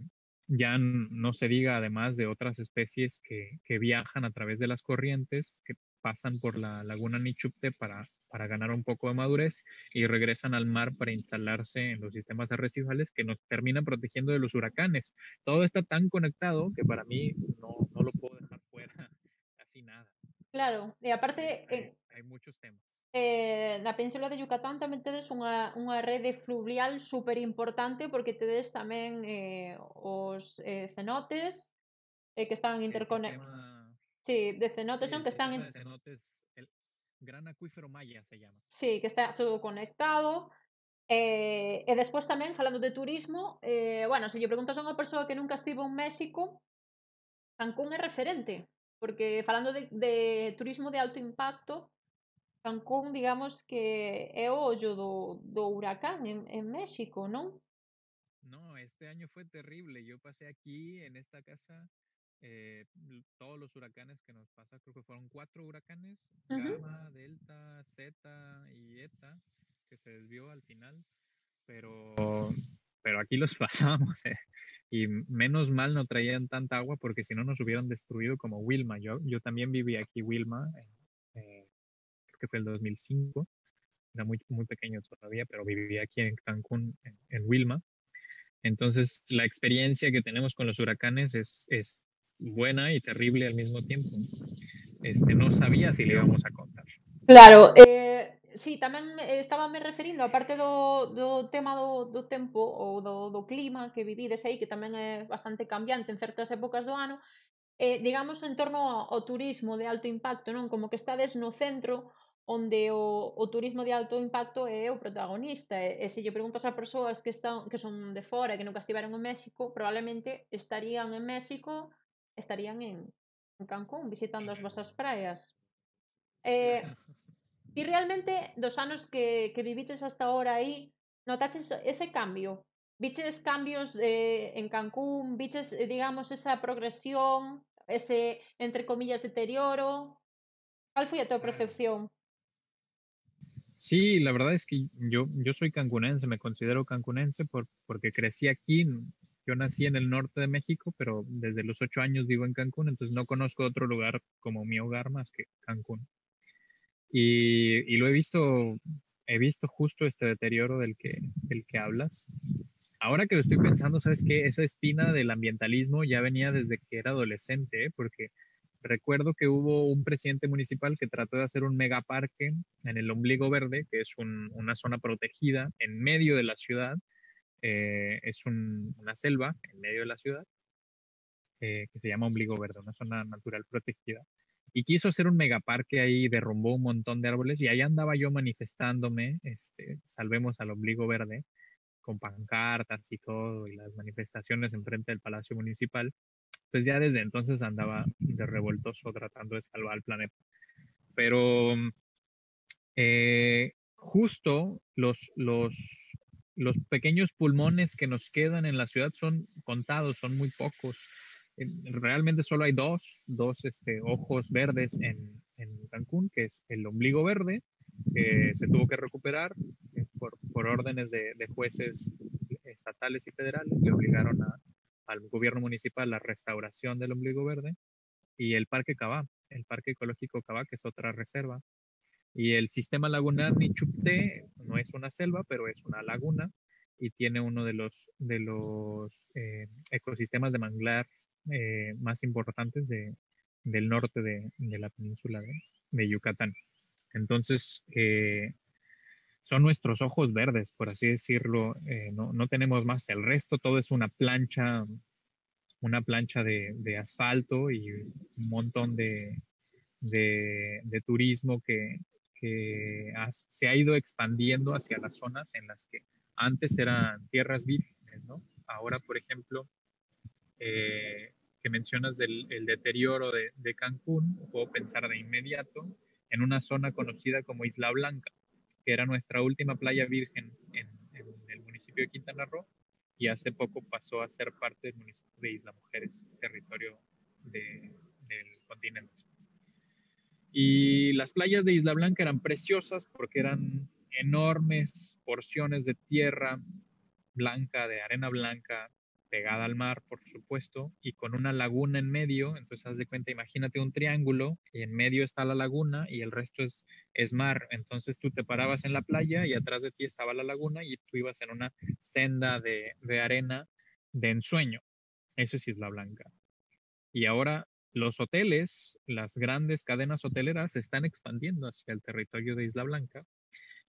ya no se diga además de otras especies que viajan a través de las corrientes, que pasan por la laguna Nichupté para ganar un poco de madurez y regresan al mar para instalarse en los sistemas arrecifales que nos terminan protegiendo de los huracanes. Todo está tan conectado que para mí no lo puedo dejar fuera casi nada. Claro, e aparte, Hay muchos temas. na Península de Yucatán tamén tedes unha rede fluvial super importante porque tedes tamén os cenotes que están El interconectados. sistema, Sí, de cenotes, sí, non? el Que están sistema de cenotes, el Gran Acuífero Maya se llama. sí, que está todo conectado. E despois tamén, falando de turismo, bueno, se lle preguntas a unha persoa que nunca estivo en México, Cancún é referente, porque falando de turismo de alto impacto, Cancún, digamos que é o ollo do huracán en México, non? No, este año fue terrible. Yo pasé aquí en esta casa todos los huracanes que nos pasa, creo que fueron 4 huracanes, Ujú. Gamma, Delta, Zeta y Eta, que se desvió al final, pero, pero aquí los pasamos, y menos mal no traían tanta agua porque si no nos hubieran destruido como Wilma. Yo también viví aquí Wilma, creo que fue el 2005, era muy pequeño todavía, pero viví aquí en Cancún, en Wilma. Entonces, la experiencia que tenemos con los huracanes es buena y terrible al mismo tiempo. No sabía si le íbamos a contar. Claro, sí, tamén estábame referindo, aparte do tema do tempo ou do clima que vivides aí, que tamén é bastante cambiante en certas épocas do ano, digamos en torno ao turismo de alto impacto, non? Como que estades no centro onde o turismo de alto impacto é o protagonista e se lle preguntas a persoas que son de fora e que nunca estiveron en México, probablemente estarían en México, estarían en Cancún visitando as vosas praias. Eh, Ti realmente, dos anos que viviches hasta ahora aí, notaches ese cambio? Viches cambios en Cancún? Viches, digamos, esa progresión, ese, entre comillas, deterioro? Cal foi a tua Claro. percepción? Sí, la verdad es que yo soy cancunense, me considero cancunense porque crecí aquí. Yo nací en el norte de México, pero desde los 8 años vivo en Cancún, entonces no conozco otro lugar como mi hogar más que Cancún. Y lo he visto justo este deterioro del que hablas. Ahora que lo estoy pensando, ¿sabes qué? Esa espina del ambientalismo ya venía desde que era adolescente, ¿eh? Porque recuerdo que hubo un presidente municipal que trató de hacer un megaparque en el Ombligo Verde, que es una zona protegida en medio de la ciudad. Es una selva en medio de la ciudad, que se llama Ombligo Verde, una zona natural protegida. Y quiso hacer un megaparque ahí, derrumbó un montón de árboles y ahí andaba yo manifestándome, salvemos al Ombligo Verde, con pancartas y todo, y las manifestaciones enfrente del Palacio Municipal. Pues ya desde entonces andaba de revoltoso tratando de salvar al planeta. Pero justo los pequeños pulmones que nos quedan en la ciudad son contados, son muy pocos. Realmente solo hay dos ojos verdes en Cancún, que es el Ombligo Verde, que se tuvo que recuperar por órdenes de jueces estatales y federales, le obligaron al gobierno municipal la restauración del Ombligo Verde, y el Parque Cabá, el Parque Ecológico Cabá, que es otra reserva. Y el sistema lagunar Nichupté no es una selva, pero es una laguna y tiene uno de los ecosistemas de manglar más importantes del norte de la península de Yucatán. Entonces, son nuestros ojos verdes, por así decirlo. No tenemos más. El resto todo es una plancha de asfalto y un montón de turismo que se ha ido expandiendo hacia las zonas en las que antes eran tierras vírgenes, ¿no? Ahora, por ejemplo, que mencionas el deterioro de Cancún, puedo pensar de inmediato en una zona conocida como Isla Blanca, que era nuestra última playa virgen en el municipio de Quintana Roo, y hace poco pasó a ser parte del municipio de Isla Mujeres, territorio del continente. Y las playas de Isla Blanca eran preciosas porque eran enormes porciones de tierra blanca, de arena blanca, pegada al mar, por supuesto, y con una laguna en medio. Entonces, haz de cuenta, imagínate un triángulo y en medio está la laguna y el resto es mar. Entonces, tú te parabas en la playa y atrás de ti estaba la laguna y tú ibas en una senda de arena de ensueño. Eso es Isla Blanca. Y ahora los hoteles, las grandes cadenas hoteleras se están expandiendo hacia el territorio de Isla Blanca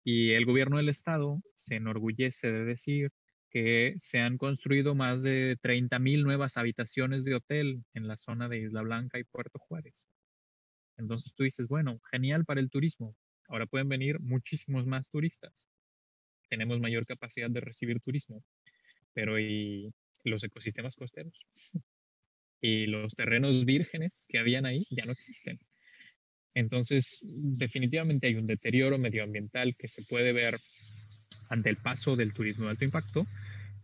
y el gobierno del estado se enorgullece de decir que se han construido más de 30,000 nuevas habitaciones de hotel en la zona de Isla Blanca y Puerto Juárez. Entonces tú dices, bueno, genial para el turismo. Ahora pueden venir muchísimos más turistas. Tenemos mayor capacidad de recibir turismo, pero ¿y los ecosistemas costeros? Y los terrenos vírgenes que habían ahí ya no existen. Entonces, definitivamente hay un deterioro medioambiental que se puede ver ante el paso del turismo de alto impacto,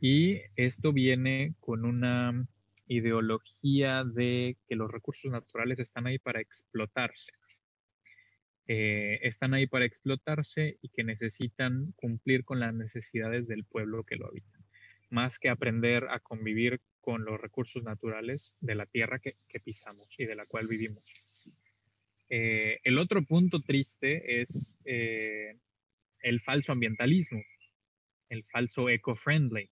y esto viene con una ideología de que los recursos naturales están ahí para explotarse. Están ahí para explotarse y que necesitan cumplir con las necesidades del pueblo que lo habita, más que aprender a convivir con los recursos naturales de la tierra que pisamos y de la cual vivimos. El otro punto triste es el falso ambientalismo, el falso eco-friendly,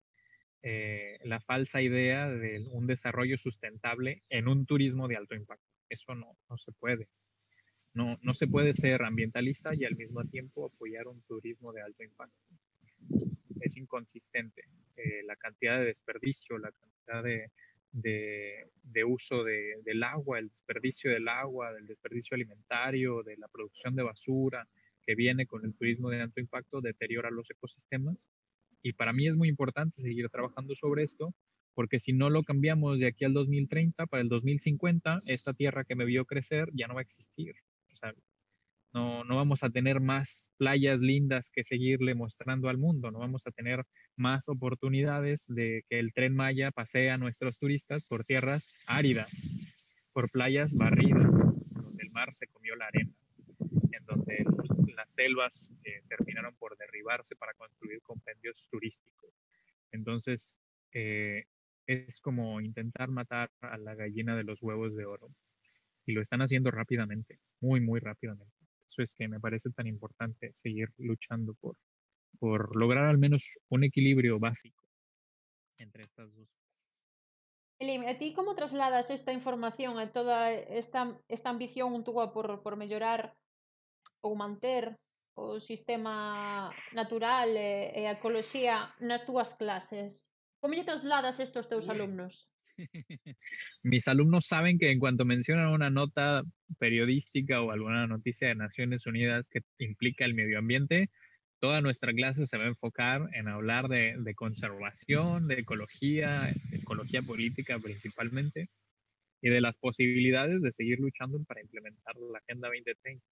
la falsa idea de un desarrollo sustentable en un turismo de alto impacto. Eso no se puede. No se puede ser ambientalista y al mismo tiempo apoyar un turismo de alto impacto. Es inconsistente. La cantidad de desperdicio, la cantidad de uso del agua, el desperdicio del agua, del desperdicio alimentario, de la producción de basura que viene con el turismo de alto impacto, deteriora los ecosistemas. Y para mí es muy importante seguir trabajando sobre esto, porque si no lo cambiamos de aquí al 2030, para el 2050, esta tierra que me vio crecer ya no va a existir. O sea, no vamos a tener más playas lindas que seguirle mostrando al mundo, no vamos a tener más oportunidades de que el Tren Maya pasee a nuestros turistas por tierras áridas, por playas barridas, donde el mar se comió la arena, en donde las selvas terminaron por derribarse para construir compendios turísticos. Entonces, es como intentar matar a la gallina de los huevos de oro. Y lo están haciendo rápidamente, muy, muy rápidamente. Eso es que me parece tan importante seguir luchando por lograr al menos un equilibrio básico entre estas dos cosas. Elim, a ti como trasladas esta información a toda esta ambición túa por mellorar ou manter o sistema natural e a ecoloxía nas túas clases? Como lle trasladas isto aos teus alumnos? Mis alumnos saben que en cuanto mencionan una nota periodística o alguna noticia de Naciones Unidas que implica el medio ambiente, toda nuestra clase se va a enfocar en hablar de conservación, de ecología política principalmente, y de las posibilidades de seguir luchando para implementar la Agenda 2030.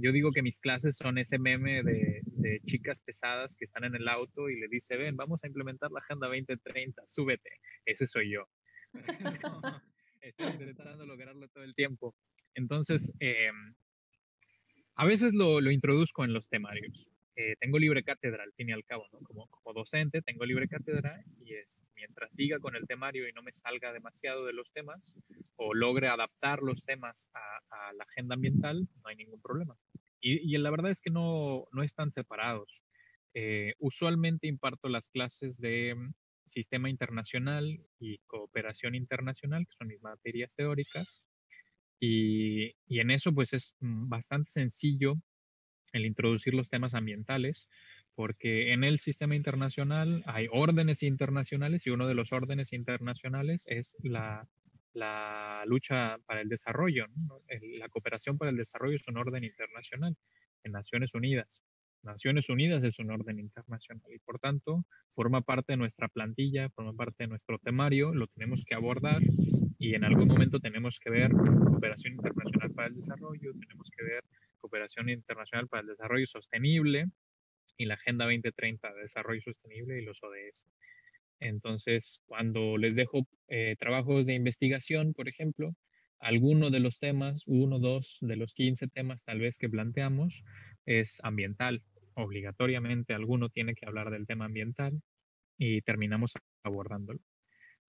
Yo digo que mis clases son ese meme de chicas pesadas que están en el auto y le dice, ven, vamos a implementar la Agenda 2030, súbete. Ese soy yo. Estoy intentando lograrlo todo el tiempo. Entonces, a veces lo introduzco en los temarios. Tengo libre cátedra al fin y al cabo, ¿no? Como docente tengo libre cátedra y mientras siga con el temario y no me salga demasiado de los temas o logre adaptar los temas a la agenda ambiental, no hay ningún problema. Y la verdad es que no están separados. Usualmente imparto las clases de sistema internacional y cooperación internacional, que son mis materias teóricas. Y en eso pues es bastante sencillo el introducir los temas ambientales, porque en el sistema internacional hay órdenes internacionales y uno de los órdenes internacionales es la lucha para el desarrollo, ¿no? La cooperación para el desarrollo es un orden internacional en Naciones Unidas. Naciones Unidas es un orden internacional y por tanto forma parte de nuestra plantilla, forma parte de nuestro temario, lo tenemos que abordar y en algún momento tenemos que ver cooperación internacional para el desarrollo, tenemos que ver cooperación internacional para el desarrollo sostenible y la Agenda 2030 de Desarrollo Sostenible y los ODS. Entonces, cuando les dejo trabajos de investigación, por ejemplo, alguno de los temas, uno, dos de los 15 temas tal vez que planteamos es ambiental. Obligatoriamente alguno tiene que hablar del tema ambiental y terminamos abordándolo.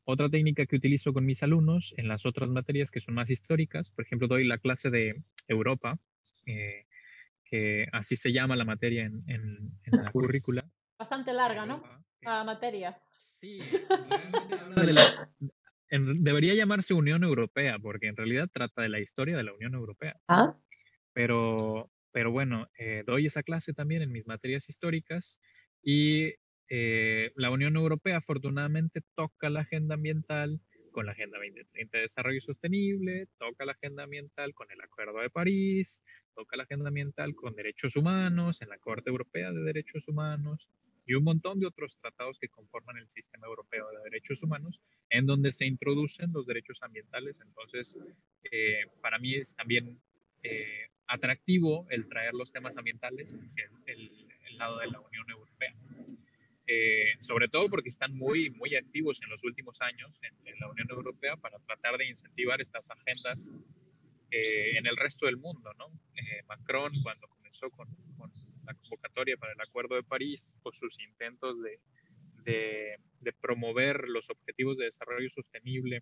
Otra técnica que utilizo con mis alumnos en las otras materias que son más históricas, por ejemplo, doy la clase de Europa, eh, que así se llama la materia en la currícula. Bastante larga, ¿no? La materia. Sí, realmente habla debería llamarse Unión Europea, porque en realidad trata de la historia de la Unión Europea. Ah. Pero bueno, doy esa clase también en mis materias históricas y la Unión Europea afortunadamente toca la agenda ambiental con la Agenda 2030 de Desarrollo Sostenible, toca la agenda ambiental con el Acuerdo de París, toca la agenda ambiental con derechos humanos en la Corte Europea de Derechos Humanos y un montón de otros tratados que conforman el sistema europeo de derechos humanos en donde se introducen los derechos ambientales. Entonces, para mí es también atractivo el traer los temas ambientales hacia el lado de la Unión Europea. Sobre todo porque están muy activos en los últimos años en la Unión Europea para tratar de incentivar estas agendas en el resto del mundo, ¿no? Macron, cuando comenzó con la convocatoria para el Acuerdo de París, pues sus intentos de promover los objetivos de desarrollo sostenible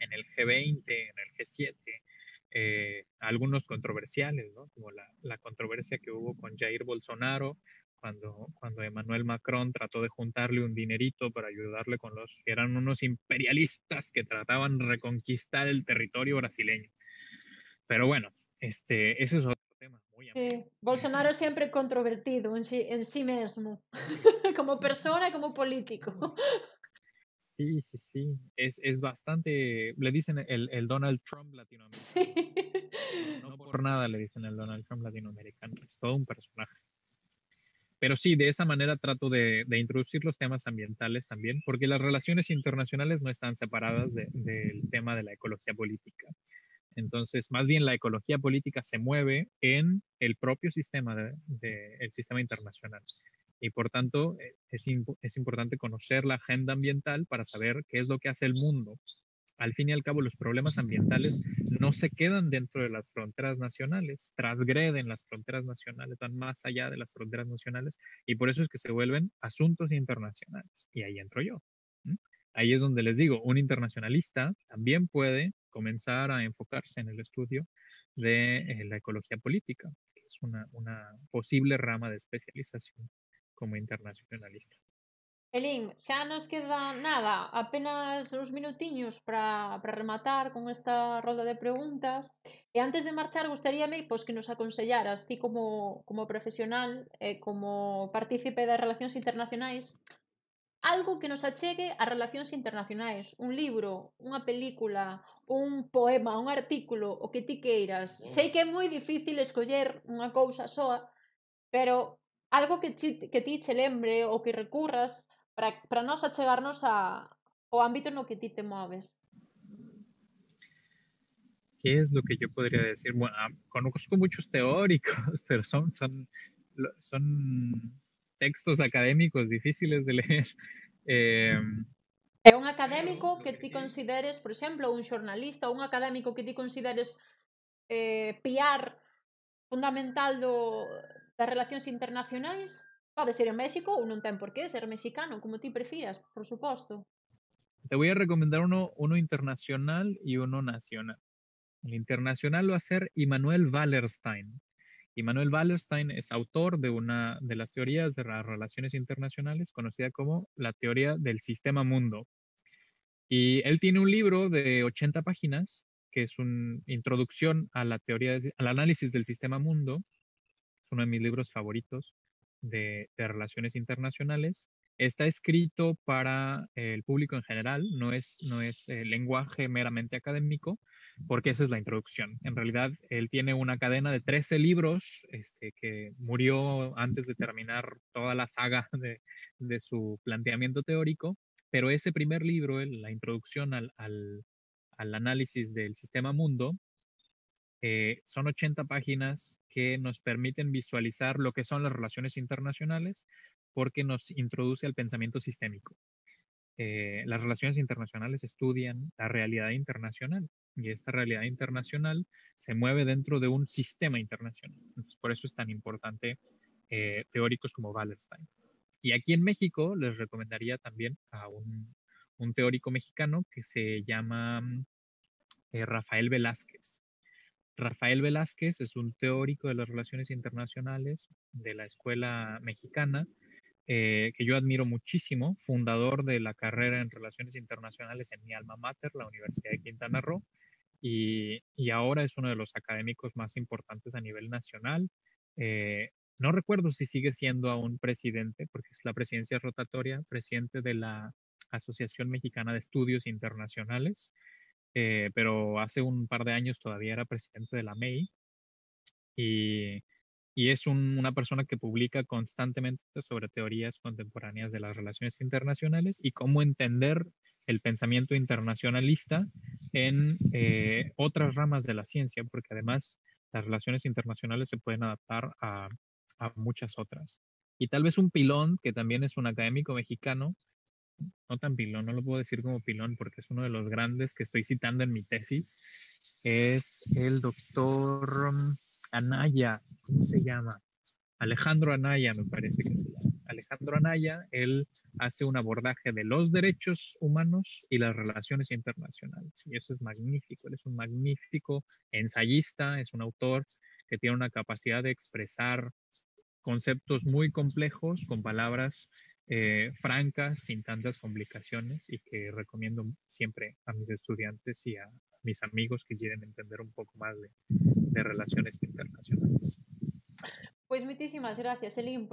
en el G20, en el G7, algunos controversiales, ¿no? Como la controversia que hubo con Jair Bolsonaro, cuando Emmanuel Macron trató de juntarle un dinerito para ayudarle con los que eran unos imperialistas que trataban de reconquistar el territorio brasileño. Pero bueno, ese es otro tema muy amplio. Sí. Bolsonaro siempre controvertido en sí mismo, como persona y como político. Sí, sí, sí. Es bastante, le dicen el Donald Trump latinoamericano. Sí. No por nada le dicen el Donald Trump latinoamericano. Es todo un personaje. Pero sí, de esa manera trato de introducir los temas ambientales también, porque las relaciones internacionales no están separadas del tema de la ecología política. Entonces, más bien la ecología política se mueve en el propio sistema, el sistema internacional. Y por tanto, es importante conocer la agenda ambiental para saber qué es lo que hace el mundo. Al fin y al cabo, los problemas ambientales no se quedan dentro de las fronteras nacionales, transgreden las fronteras nacionales, van más allá de las fronteras nacionales y por eso es que se vuelven asuntos internacionales. Y ahí entro yo. Ahí es donde les digo, un internacionalista también puede comenzar a enfocarse en el estudio de la ecología política, que es una posible rama de especialización como internacionalista. Elín, xa nos queda nada, apenas uns minutiños para rematar con esta rolda de preguntas. E antes de marchar, gustaríame pois, que nos aconsellaras, ti como profesional e como partícipe das relacións internacionais, algo que nos achegue ás relacións internacionais, un libro, unha película, un poema, un artículo, o que ti queiras. Sei que é moi difícil escoller unha cousa soa, pero algo que ti che lembre ou que recurras para nós achegarnos ao ámbito no que ti te moves. ¿Qué es lo que yo podría decir? Bueno, conozco muchos teóricos, pero son textos académicos difíciles de leer. É un académico que ti consideres, por exemplo, un xornalista ou un académico que ti consideres piar fundamental das relacións internacionais, pode ser en México ou non ten por qué ser mexicano, como ti prefiras, por suposto. Te voy a recomendar uno internacional y uno nacional. El internacional va a ser Immanuel Wallerstein. Y Manuel Wallerstein es autor de una de las teorías de las relaciones internacionales, conocida como la teoría del sistema mundo. Y él tiene un libro de 80 páginas, que es una introducción a la teoría, al análisis del sistema mundo. Es uno de mis libros favoritos de relaciones internacionales. Está escrito para el público en general, no es lenguaje meramente académico, porque esa es la introducción. En realidad, él tiene una cadena de 13 libros que murió antes de terminar toda la saga de su planteamiento teórico, pero ese primer libro, la introducción al análisis del sistema mundo, son 80 páginas que nos permiten visualizar lo que son las relaciones internacionales porque nos introduce al pensamiento sistémico. Las relaciones internacionales estudian la realidad internacional y esta realidad internacional se mueve dentro de un sistema internacional. Entonces, por eso es tan importante teóricos como Wallerstein. Y aquí en México les recomendaría también a un teórico mexicano que se llama Rafael Velázquez. Rafael Velázquez es un teórico de las relaciones internacionales de la escuela mexicana, que yo admiro muchísimo, fundador de la carrera en relaciones internacionales en mi alma mater, la Universidad de Quintana Roo, y ahora es uno de los académicos más importantes a nivel nacional. No recuerdo si sigue siendo aún presidente, porque es la presidencia rotatoria, presidente de la Asociación Mexicana de Estudios Internacionales, pero hace un par de años todavía era presidente de la MEI y, y es una persona que publica constantemente sobre teorías contemporáneas de las relaciones internacionales y cómo entender el pensamiento internacionalista en otras ramas de la ciencia, porque además las relaciones internacionales se pueden adaptar a muchas otras. Y tal vez un pilón, que también es un académico mexicano, no tan pilón, no lo puedo decir como pilón porque es uno de los grandes que estoy citando en mi tesis, es el doctor Anaya, ¿cómo se llama? Alejandro Anaya, me parece que se llama. Alejandro Anaya, él hace un abordaje de los derechos humanos y las relaciones internacionales. Y eso es magnífico. Él es un magnífico ensayista, es un autor que tiene una capacidad de expresar conceptos muy complejos con palabras francas, sin tantas complicaciones y que recomiendo siempre a mis estudiantes y a mis amigos que quieren entender un poco más de relaciones internacionales. Pois moitísimas gracias, Elín,